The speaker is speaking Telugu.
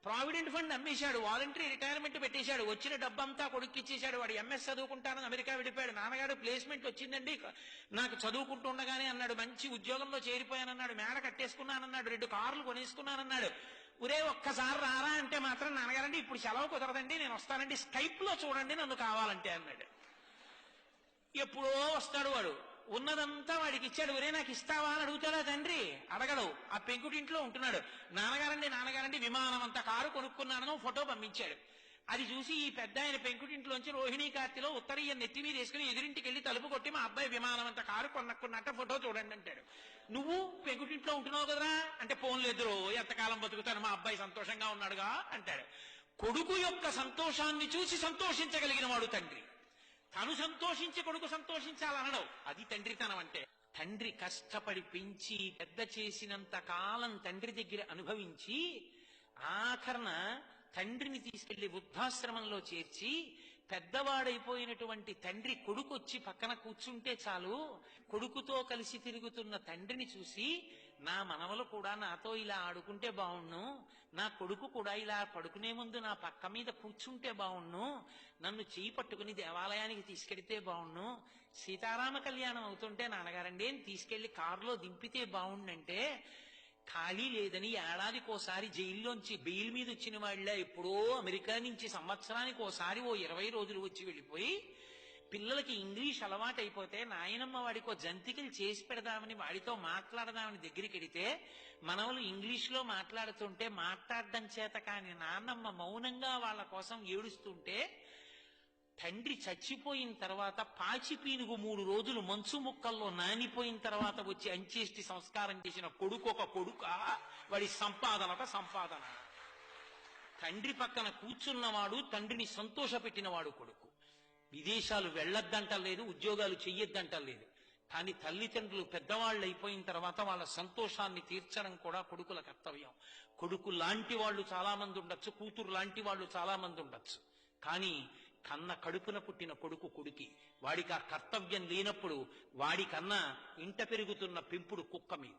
ప్రావిడెంట్ ఫండ్ అమ్మేశాడు, వాలంటరీ రిటైర్మెంట్ పెట్టేశాడు, వచ్చిన డబ్బంతా కొడుక్కి ఇచ్చేశాడు. వాడు ఎంఎస్ చదువుకుంటానని అమెరికా వెళ్ళిపోయాడు. నాన్నగారు ప్లేస్మెంట్ వచ్చిందండి నాకు చదువుకుంటుండగానే అన్నాడు, మంచి ఉద్యోగంలో చేరిపోయానన్నాడు, మేడ కట్టేసుకున్నానన్నాడు, 2 కార్లు కొనేసుకున్నానన్నాడు. ఒరే ఒక్కసారి రారా అంటే మాత్రం నాన్నగారండి ఇప్పుడు సెలవు కుదరదండి, నేను వస్తానండి, స్కైప్ లో చూడండి నన్ను కావాలంటే అన్నాడు. ఎప్పుడో వస్తాడు వాడు, ఉన్నదంతా వాడికి ఇచ్చాడు. ఒరే నాకు ఇస్తావా అని అడుగుతాడా తండ్రి? అడగడు. ఆ పెంకుటింట్లో ఉంటున్నాడు. నాన్నగారండి విమానం అంత కారు కొనుక్కున్నానని ఫోటో పంపించాడు. అది చూసి ఈ పెద్ద ఆయన పెంకుటింట్లోంచి రోహిణీ కార్తిలో ఉత్తరీయం నెత్తి మీద వేసుకుని ఎదురింటికి వెళ్ళి తలుపు కొట్టి మా అబ్బాయి విమానం అంత కారు కొనుక్కున్నట్ట ఫోటో చూడండి అంటాడు. నువ్వు పెంకుటింట్లో ఉంటున్నావు కదరా అంటే, పోన్లేదురో ఎంతకాలం బతుకుతాను, మా అబ్బాయి సంతోషంగా ఉన్నాడుగా అంటాడు. కొడుకు యొక్క సంతోషాన్ని చూసి సంతోషించగలిగిన వాడు తండ్రి. తను సంతోషించి కొడుకు సంతోషించాలనడం అది తండ్రితనం అంటే. తండ్రి కష్టపడి పెంచి పెద్ద చేసినంత కాలం తండ్రి దగ్గర అనుభవించి ఆఖరణ తండ్రిని తీసుకెళ్లి వృద్ధాశ్రమంలో చేర్చి పెద్దవాడైపోయినటువంటి తండ్రి కొడుకు వచ్చి పక్కన కూర్చుంటే చాలు, కొడుకుతో కలిసి తిరుగుతున్న తండ్రిని చూసి నా మనవలు కూడా నాతో ఇలా ఆడుకుంటే బావుణ్ణు, నా కొడుకు కూడా ఇలా పడుకునే ముందు నా పక్క మీద కూర్చుంటే బావుణ్ణు, నన్ను చేయి పట్టుకుని దేవాలయానికి తీసుకెడితే బావుణ్ణు, సీతారామ కళ్యాణం అవుతుంటే నాన్నగారండి తీసుకెళ్లి కారులో దింపితే బావుండంటే, ఖాళీ లేదని ఏడాదికోసారి జైల్లోంచి బెయిల్ మీద వచ్చిన వాళ్ళ ఎప్పుడో అమెరికా నుంచి సంవత్సరానికి ఓసారి 20 రోజులు వచ్చి వెళ్ళిపోయి పిల్లలకి ఇంగ్లీష్ అలవాటైపోతే నాయనమ్మ వాడికో జంతికలు చేసి పెడదామని వాడితో మాట్లాడదామని దగ్గరికి వెడితే మనవలు ఇంగ్లీష్లో మాట్లాడుతుంటే మాట్లాడడం చేత కాని నాన్నమ్మ మౌనంగా వాళ్ళ కోసం ఏడుస్తుంటే, తండ్రి చచ్చిపోయిన తర్వాత పాచి పీనుగు 3 రోజులు మంచు ముక్కల్లో నానిపోయిన తర్వాత వచ్చి అంచేష్టి సంస్కారం చేసిన కొడుకు ఒక కొడుక, వాడి సంపాదన. తండ్రి పక్కన కూర్చున్నవాడు తండ్రిని సంతోషపెట్టినవాడు కొడుకు. విదేశాలు వెళ్ళొద్దంటలేదు, ఉద్యోగాలు చెయ్యొద్దంటలేదు, కానీ తల్లిదండ్రులు పెద్దవాళ్ళు అయిపోయిన తర్వాత వాళ్ళ సంతోషాన్ని తీర్చడం కూడా కొడుకుల కర్తవ్యం. కొడుకు లాంటి వాళ్ళు చాలా మంది ఉండొచ్చు, కూతురు లాంటి వాళ్ళు చాలా మంది ఉండొచ్చు, కానీ కన్న కడుపున పుట్టిన కొడుకు కొడుకి. వాడికి ఆ కర్తవ్యం లేనప్పుడు వాడికన్నా ఇంట పెరుగుతున్న పెంపుడు కుక్క మీద.